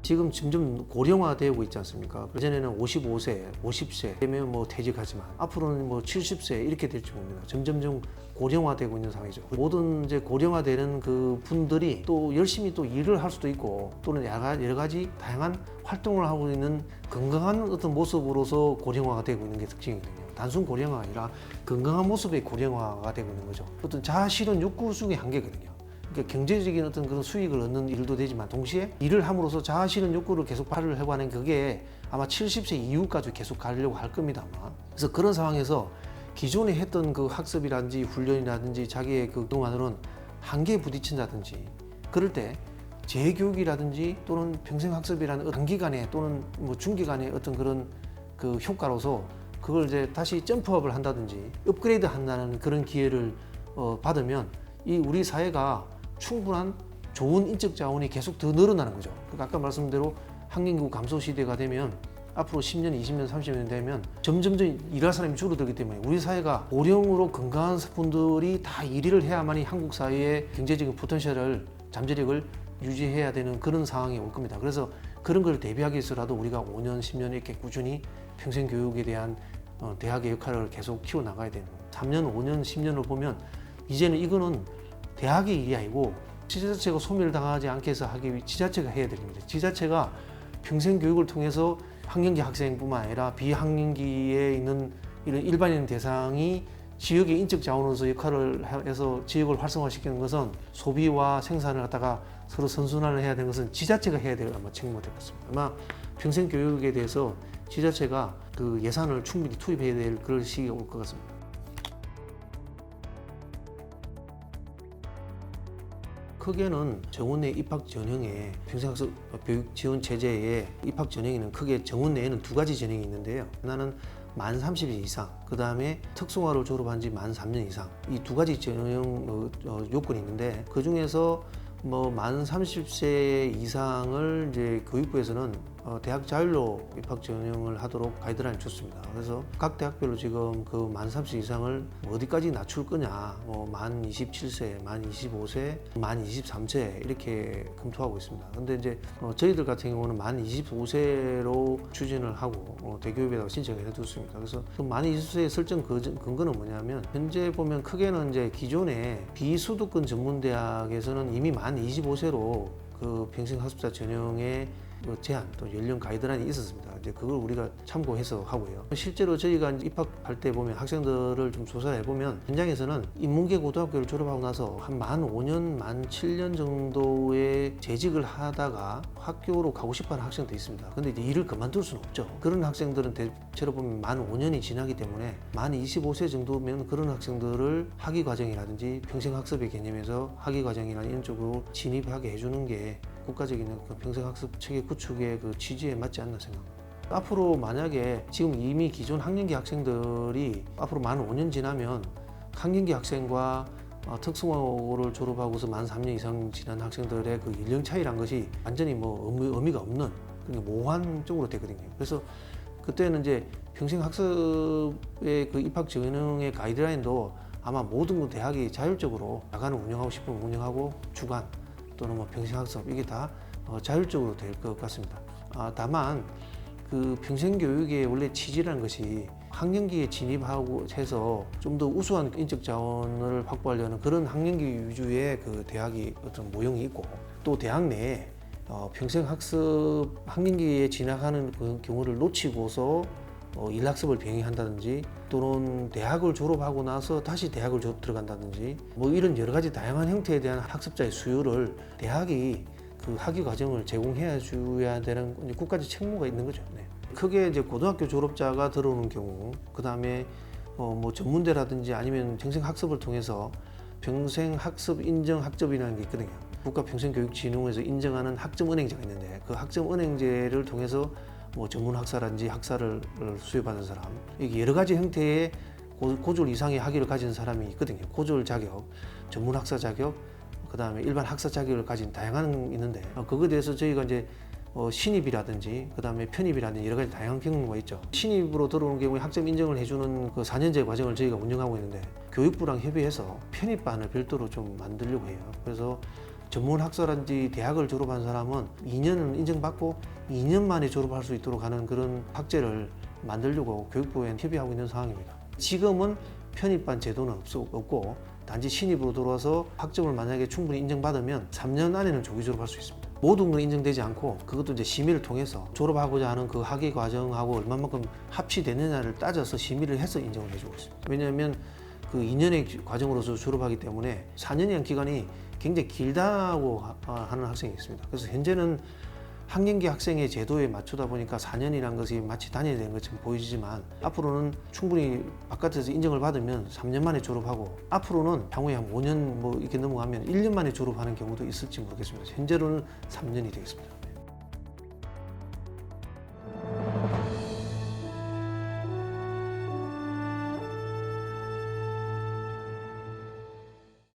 지금 점점 고령화되고 있지 않습니까? 예전에는 55세, 50세 되면 뭐 퇴직하지만 앞으로는 뭐 70세 이렇게 될지 모릅니다. 점점점 고령화되고 있는 상황이죠. 모든 이제 고령화되는 그 분들이 또 열심히 또 일을 할 수도 있고 또는 여러 가지 다양한 활동을 하고 있는 건강한 어떤 모습으로서 고령화가 되고 있는 게 특징이거든요. 단순 고령화가 아니라 건강한 모습의 고령화가 되고 있는 거죠. 어떤 자아 실현 욕구 중의 한계거든요. 그러니까 경제적인 어떤 그런 수익을 얻는 일도 되지만 동시에 일을 함으로써 자아 실현 욕구를 계속 발휘를 해가는 그게 아마 70세 이후까지 계속 가려고 할 겁니다. 아마. 그래서 그런 상황에서 기존에 했던 그 학습이라든지 훈련이라든지 자기의 그동안으로는 한계에 부딪힌다든지 그럴 때 재교육이라든지 또는 평생학습이라는 단기간에 또는 뭐 중기간의 어떤 그런 그 효과로서 그걸 이제 다시 점프업을 한다든지 업그레이드 한다는 그런 기회를 받으면 이 우리 사회가 충분한 좋은 인적 자원이 계속 더 늘어나는 거죠. 그러니까 아까 말씀대로 학령인구 감소 시대가 되면 앞으로 10년, 20년, 30년 되면 점점점 일할 사람이 줄어들기 때문에 우리 사회가 고령으로 건강한 분들이 다 일을 해야만이 한국 사회의 경제적인 포텐셜을 잠재력을 유지해야 되는 그런 상황이 올 겁니다. 그래서 그런 걸 대비하기 위해서라도 우리가 5년, 10년 이렇게 꾸준히 평생 교육에 대한 대학의 역할을 계속 키워나가야 되는 3년, 5년, 10년을 보면 이제는 이거는 대학의 일이 아니고 지자체가 소멸당하지 않게 해서 하기 위해 지자체가 해야 됩니다. 지자체가 평생 교육을 통해서 학령기 학생뿐만 아니라 비학령기에 있는 이런 일반인 대상이 지역의 인적 자원으로서 역할을 해서 지역을 활성화시키는 것은 소비와 생산을 갖다가 서로 선순환을 해야 되는 것은 지자체가 해야 될 아마 책무가 될 것 같습니다. 아마 평생 교육에 대해서 지자체가 그 예산을 충분히 투입해야 될 그런 시기가 올 것 같습니다. 크게는 정원 내 입학 전형에 평생학습 교육 지원 체제의 입학 전형에는 크게 정원 내에는 두 가지 전형이 있는데요. 하나는 만 30세 이상, 그 다음에 특성화를 졸업한 지 만 3년 이상, 이 두 가지 전형 요건이 있는데 그 중에서 뭐 만 30세 이상을 이제 교육부에서는 대학 자율로 입학 전형을 하도록 가이드라인을 줬습니다. 그래서 각 대학별로 지금 그 만 30세 이상을 어디까지 낮출 거냐, 뭐 만 27세, 만 25세, 만 23세 이렇게 검토하고 있습니다. 근데 이제 저희들 같은 경우는 만 25세로 추진을 하고 대교육에다가 신청을 해뒀습니다. 그래서 그 만 20세 설정 근거는 뭐냐면 현재 보면 크게는 이제 기존에 비수도권 전문대학에서는 이미 만 25세로 그 평생학습자 전형의 제한 또 연령 가이드라인이 있었습니다. 이제 그걸 우리가 참고해서 하고요. 실제로 저희가 입학할 때 보면 학생들을 좀 조사를 해보면 현장에서는 인문계 고등학교를 졸업하고 나서 한 만 5년, 만 7년 정도의 재직을 하다가 학교로 가고 싶어하는 학생도 있습니다. 근데 이제 일을 그만둘 수는 없죠. 그런 학생들은 대체로 보면 만 5년이 지나기 때문에 만 25세 정도면 그런 학생들을 학위 과정이라든지 평생학습의 개념에서 학위 과정이나 이런 쪽으로 진입하게 해주는 게 국가적인 그 평생학습 체계 구축의 그 취지에 맞지 않나 생각합니다. 앞으로 만약에 지금 이미 기존 학령기 학생들이 앞으로 만 5년 지나면 학령기 학생과 특성화고를 졸업하고서 만 3년 이상 지난 학생들의 그 연령 차이란 것이 완전히 뭐 의미가 없는 그러니까 모호한 쪽으로 되거든요. 그래서 그때는 이제 평생학습의 그 입학 전형의 가이드라인도 아마 모든 대학이 자율적으로 야간을 운영하고 싶으면 운영하고 주간 또는 뭐 평생학습 이게 다 자율적으로 될 것 같습니다. 다만 그 평생교육의 원래 취지라는 것이 학령기에 진입하고 해서 좀 더 우수한 인적 자원을 확보하려는 그런 학령기 위주의 그 대학이 어떤 모형이 있고 또 대학 내에 평생학습 학령기에 진학하는 그 경우를 놓치고서 일학습을 병행한다든지 또는 대학을 졸업하고 나서 다시 대학을 들어간다든지 뭐 이런 여러 가지 다양한 형태에 대한 학습자의 수요를 대학이 그 학위 과정을 제공해 줘야 되는 국가적 책무가 있는 거죠. 네. 크게 이제 고등학교 졸업자가 들어오는 경우, 그 다음에 뭐 전문대라든지 아니면 평생학습을 통해서 평생학습 인정 학점이라는 게 있거든요. 국가평생교육진흥원에서 인정하는 학점은행제가 있는데 그 학점은행제를 통해서 뭐 전문학사라든지 학사를 수여받은 사람, 이게 여러 가지 형태의 고졸 이상의 학위를 가진 사람이 있거든요. 고졸 자격, 전문학사 자격, 그 다음에 일반 학사 자격을 가진 다양한 있는데 그거에 대해서 저희가 이제 신입이라든지 그 다음에 편입이라든지 여러 가지 다양한 경우가 있죠. 신입으로 들어오는 경우에 학점 인정을 해주는 그 4년제 과정을 저희가 운영하고 있는데 교육부랑 협의해서 편입반을 별도로 좀 만들려고 해요. 그래서 전문 학사라든지 대학을 졸업한 사람은 2년은 인정받고 2년 만에 졸업할 수 있도록 하는 그런 학제를 만들려고 교육부에 협의하고 있는 상황입니다. 지금은 편입반 제도는 없고 단지 신입으로 들어와서 학점을 만약에 충분히 인정받으면 3년 안에는 조기 졸업할 수 있습니다. 모든 건 인정되지 않고 그것도 이제 심의를 통해서 졸업하고자 하는 그 학위 과정하고 얼마만큼 합치되느냐를 따져서 심의를 해서 인정을 해주고 있습니다. 왜냐하면 그 2년의 과정으로서 졸업하기 때문에 4년이라는 기간이 굉장히 길다고 하는 학생이 있습니다. 그래서 현재는 학년기 학생의 제도에 맞추다 보니까 4년이라는 것이 마치 다녀야 되는 것처럼 보이지만 앞으로는 충분히 바깥에서 인정을 받으면 3년 만에 졸업하고 앞으로는 향후에 한 5년 뭐 이렇게 넘어가면 1년 만에 졸업하는 경우도 있을지 모르겠습니다. 현재로는 3년이 되겠습니다.